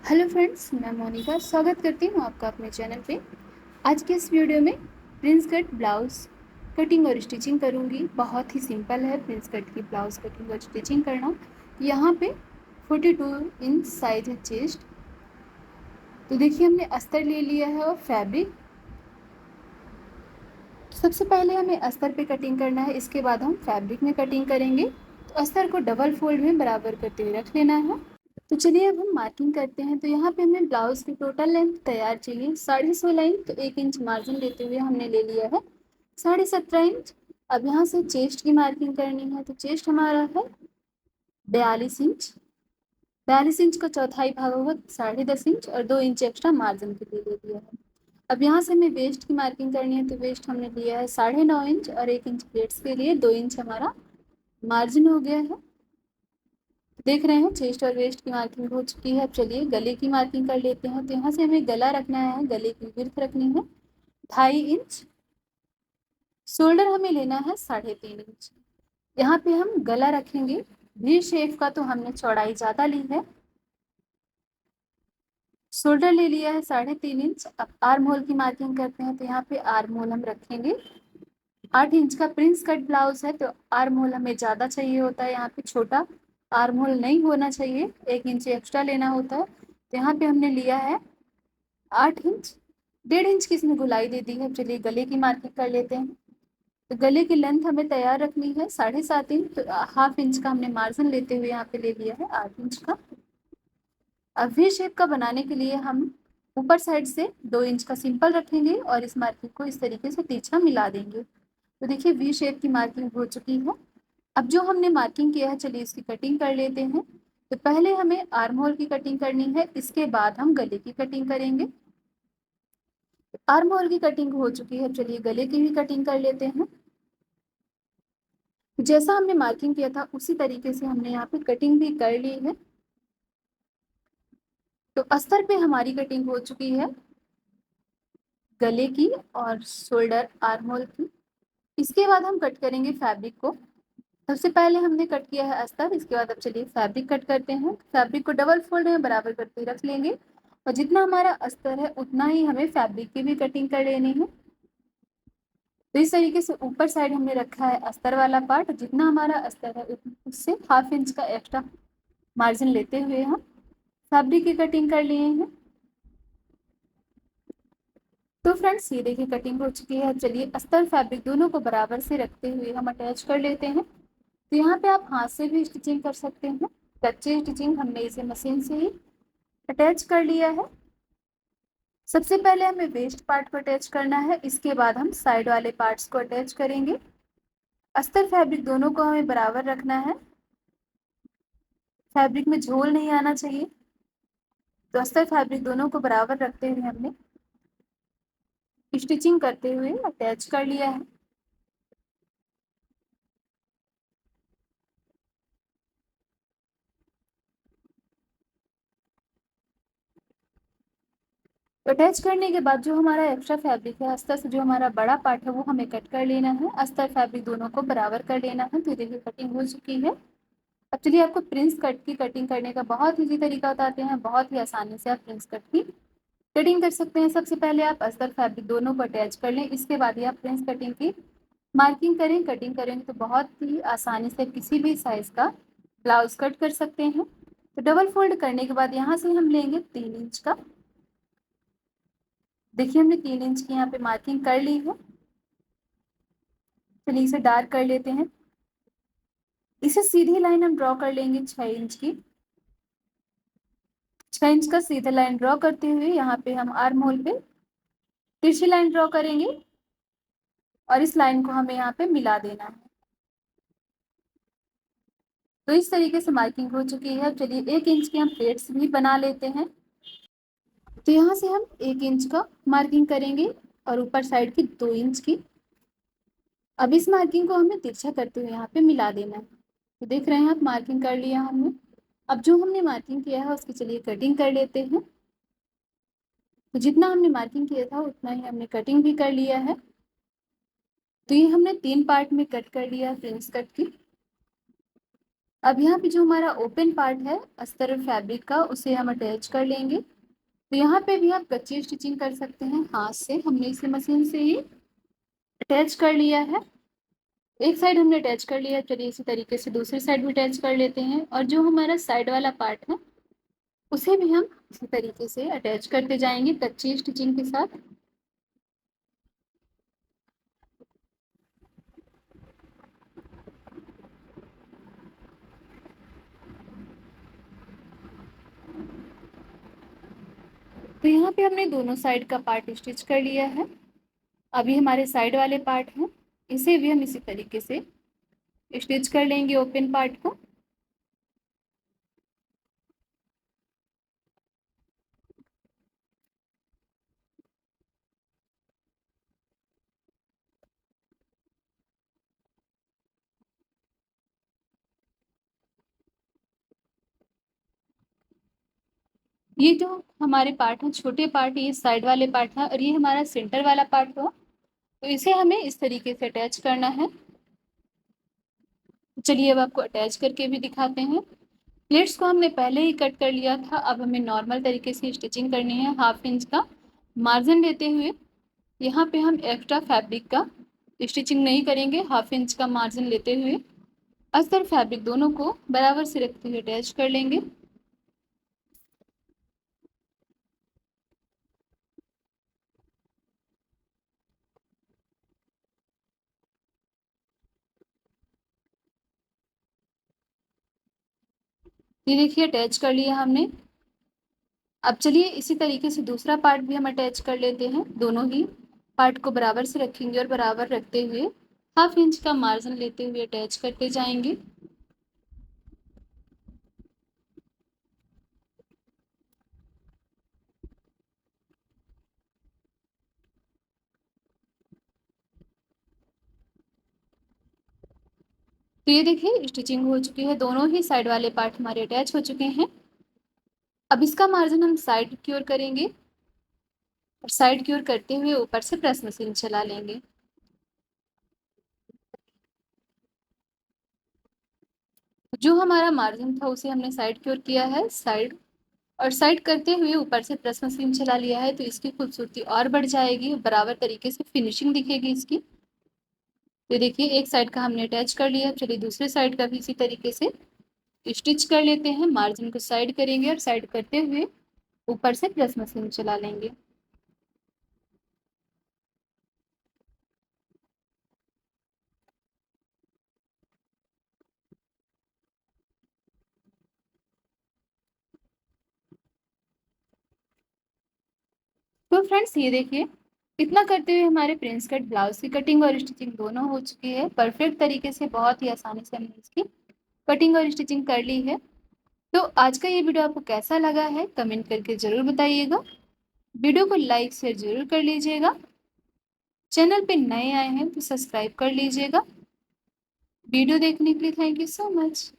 Hello friends, मैं मोनिका स्वागत करती हूँ आपका अपने चैनल पे। आज के इस वीडियो में प्रिंस कट ब्लाउज़ कटिंग और स्टिचिंग करूँगी। बहुत ही सिंपल है प्रिंस कट की ब्लाउज़ कटिंग और स्टिचिंग करना। यहाँ पे 42 इंच साइज है चेस्ट। तो देखिए हमने अस्तर ले लिया है और फैब्रिक। सबसे पहले हमें अस्तर पे कटिंग करना है, इसके बाद हम फैब्रिक में कटिंग करेंगे। तो अस्तर को डबल फोल्ड में बराबर करते हुए रख लेना है। तो चलिए अब हम मार्किंग करते हैं। तो यहाँ पे हमें ब्लाउज की टोटल लेंथ तैयार चाहिए 16.5 इंच, तो 1 इंच मार्जिन लेते हुए हमने ले लिया है 17.5 इंच। अब यहाँ से चेस्ट की मार्किंग करनी है। तो चेस्ट हमारा है 42 इंच। 42 इंच का चौथाई भाग होगा 10.5 इंच, और 2 इंच एक्स्ट्रा मार्जिन के लिए ले लिया है। अब यहाँ से हमें वेस्ट की मार्किंग करनी है। तो वेस्ट हमने लिया है 9.5 इंच, और 1 इंच प्लेट्स के लिए 2 इंच हमारा मार्जिन हो गया है। देख रहे हैं चेस्ट और वेस्ट की मार्किंग हो चुकी है। अब चलिए गले की मार्किंग कर लेते हैं। तो यहाँ से हमें गला रखना है, गले की विड्थ रखनी है 2.5 इंच। शोल्डर हमें लेना है 3.5 इंच। यहाँ पे हम गला रखेंगे वी शेप का, तो हमने चौड़ाई ज़्यादा ली है। शोल्डर ले लिया है 3.5 इंच। अब आर्म होल की मार्किंग करते हैं। तो यहाँ पे आर्म होल हम रखेंगे 8 इंच का। प्रिंस कट ब्लाउज है तो आर्म होल हमें ज़्यादा चाहिए होता है। यहाँ पे छोटा आर्म होल नहीं होना चाहिए, 1 इंच एक्स्ट्रा लेना होता है। तो यहाँ पे हमने लिया है 8 इंच। 1.5 इंच की इसमें गुलाई दे दी है। चलिए गले की मार्किंग कर लेते हैं। तो गले की लेंथ हमें तैयार रखनी है 7.5 इंच। तो हाफ इंच का हमने मार्जिन लेते हुए यहाँ पे ले लिया है 8 इंच का। अब वी शेप का बनाने के लिए हम ऊपर साइड से 2 इंच का सिंपल रखेंगे और इस मार्किंग को इस तरीके से तिरछा मिला देंगे। तो देखिए वी शेप की मार्किंग हो चुकी है। अब जो हमने मार्किंग किया है, चलिए इसकी कटिंग कर लेते हैं। तो पहले हमें आर्म होल की कटिंग करनी है, इसके बाद हम गले की कटिंग करेंगे। आर्म होल की कटिंग हो चुकी है, चलिए गले की भी कटिंग कर लेते हैं। जैसा हमने मार्किंग किया था उसी तरीके से हमने यहाँ पे कटिंग भी कर ली है। तो अस्तर पे हमारी कटिंग हो चुकी है गले की और शोल्डर आर्म होल की। इसके बाद हम कट करेंगे फैब्रिक को। सबसे पहले हमने कट किया है अस्तर, इसके बाद अब चलिए फैब्रिक कट करते हैं। फैब्रिक को डबल फोल्ड में बराबर करके रख लेंगे, और जितना हमारा अस्तर है उतना ही हमें फैब्रिक की भी कटिंग कर लेनी है। तो इस तरीके से ऊपर साइड हमने रखा है अस्तर वाला पार्ट, जितना हमारा अस्तर है उससे हाफ इंच का एक्स्ट्रा मार्जिन लेते हुए हम फैब्रिक की कटिंग कर लिए हैं। तो फ्रेंड्स ये देखिए कटिंग हो चुकी है। चलिए अस्तर फैब्रिक दोनों को बराबर से रखते हुए हम अटैच कर लेते हैं। तो यहाँ पे आप हाथ से भी स्टिचिंग कर सकते हैं, कच्चे स्टिचिंग हमने इसे मशीन से ही अटैच कर लिया है। सबसे पहले हमें वेस्ट पार्ट को अटैच करना है, इसके बाद हम साइड वाले पार्ट्स को अटैच करेंगे। अस्तर फैब्रिक दोनों को हमें बराबर रखना है, फैब्रिक में झोल नहीं आना चाहिए। तो अस्तर फैब्रिक दोनों को बराबर रखते हुए हमने स्टिचिंग करते हुए अटैच कर लिया है। अटैच करने के बाद जो हमारा एक्स्ट्रा फैब्रिक है, अस्तर से जो हमारा बड़ा पार्ट है वो हमें कट कर लेना है। अस्तर फैब्रिक दोनों को बराबर कर लेना है। तो देखिए कटिंग हो चुकी है। अब चलिए आपको प्रिंस कट की कटिंग करने का बहुत इजी तरीका बताते हैं। बहुत ही आसानी से आप प्रिंस कट की कटिंग कर सकते हैं। सबसे पहले आप अस्तर फैब्रिक दोनों को अटैच कर लें, इसके बाद ही आप प्रिंस कटिंग की मार्किंग करें। कटिंग करेंगे तो बहुत ही आसानी से किसी भी साइज का ब्लाउज कट कर सकते हैं। तो डबल फोल्ड करने के बाद यहाँ से हम लेंगे 3 इंच का। देखिए हमने 3 इंच की यहाँ पे मार्किंग कर ली है। चलिए इसे डार्क कर लेते हैं। इसे सीधी लाइन हम ड्रॉ कर लेंगे 6 इंच की। 6 इंच का सीधा लाइन ड्रॉ करते हुए यहाँ पे हम आर्म होल पे तिरछी लाइन ड्रॉ करेंगे, और इस लाइन को हमें यहाँ पे मिला देना है। तो इस तरीके से मार्किंग हो चुकी है। चलिए 1 इंच की हम प्लेट्स भी बना लेते हैं। तो यहाँ से हम 1 इंच का मार्किंग करेंगे और ऊपर साइड की 2 इंच की। अब इस मार्किंग को हमें तिरछा करते हुए यहाँ पे मिला देना है। तो देख रहे हैं आप मार्किंग कर लिया हमने। अब जो हमने मार्किंग किया है उसकी चलिए कटिंग कर लेते हैं। तो जितना हमने मार्किंग किया था उतना ही हमने कटिंग भी कर लिया है। तो ये हमने 3 पार्ट में कट कर लिया है प्रिंस कट की। अब यहाँ पे जो हमारा ओपन पार्ट है अस्तर और फैब्रिक का, उसे हम अटैच कर लेंगे। तो यहाँ पे भी आप कच्ची स्टिचिंग कर सकते हैं हाथ से, हमने इसे मशीन से ही अटैच कर लिया है। एक साइड हमने अटैच कर लिया, चलिए इसी तरीके से दूसरी साइड भी अटैच कर लेते हैं। और जो हमारा साइड वाला पार्ट है उसे भी हम इसी तरीके से अटैच करते जाएंगे कच्ची स्टिचिंग के साथ। तो यहाँ पे हमने दोनों साइड का पार्ट स्टिच कर लिया है। अभी हमारे साइड वाले पार्ट हैं, इसे भी हम इसी तरीके से स्टिच कर लेंगे ओपन पार्ट को। ये जो हमारे पार्ट हैं छोटे पार्ट, ये साइड वाले पार्ट है और ये हमारा सेंटर वाला पार्ट हुआ। तो इसे हमें इस तरीके से अटैच करना है। चलिए अब आपको अटैच करके भी दिखाते हैं। प्लेट्स को हमने पहले ही कट कर लिया था, अब हमें नॉर्मल तरीके से स्टिचिंग करनी है। 1/2 इंच का मार्जिन लेते हुए यहाँ पे हम एक्स्ट्रा फैब्रिक का स्टिचिंग नहीं करेंगे। 1/2 इंच का मार्जिन लेते हुए अस्तर फैब्रिक दोनों को बराबर से रखते हुए अटैच कर लेंगे। ये देखिए अटैच कर लिया हमने। अब चलिए इसी तरीके से दूसरा पार्ट भी हम अटैच कर लेते हैं। दोनों ही पार्ट को बराबर से रखेंगे और बराबर रखते हुए 1/2 इंच का मार्जिन लेते हुए अटैच करते जाएंगे। तो ये देखिए स्टिचिंग हो चुकी है, दोनों ही साइड वाले पार्ट हमारे अटैच हो चुके हैं। अब इसका मार्जिन हम साइड की ओर करेंगे और साइड की ओर करते हुए ऊपर से प्रेस मशीन चला लेंगे। जो हमारा मार्जिन था उसे हमने साइड की ओर किया है, साइड और साइड करते हुए ऊपर से प्रेस मशीन चला लिया है, तो इसकी खूबसूरती और बढ़ जाएगी, बराबर तरीके से फिनिशिंग दिखेगी इसकी। तो देखिए एक साइड का हमने अटैच कर लिया, चलिए दूसरे साइड का भी इसी तरीके से स्टिच कर लेते हैं। मार्जिन को साइड करेंगे और साइड करते हुए ऊपर से प्रेस मशीन चला लेंगे। तो फ्रेंड्स ये देखिए, इतना करते हुए हमारे प्रिंस कट ब्लाउज की कटिंग और स्टिचिंग दोनों हो चुकी है परफेक्ट तरीके से। बहुत ही आसानी से हमने इसकी कटिंग और स्टिचिंग कर ली है। तो आज का ये वीडियो आपको कैसा लगा है कमेंट करके ज़रूर बताइएगा। वीडियो को लाइक शेयर जरूर कर लीजिएगा। चैनल पे नए आए हैं तो सब्सक्राइब कर लीजिएगा। वीडियो देखने के लिए थैंक यू सो मच।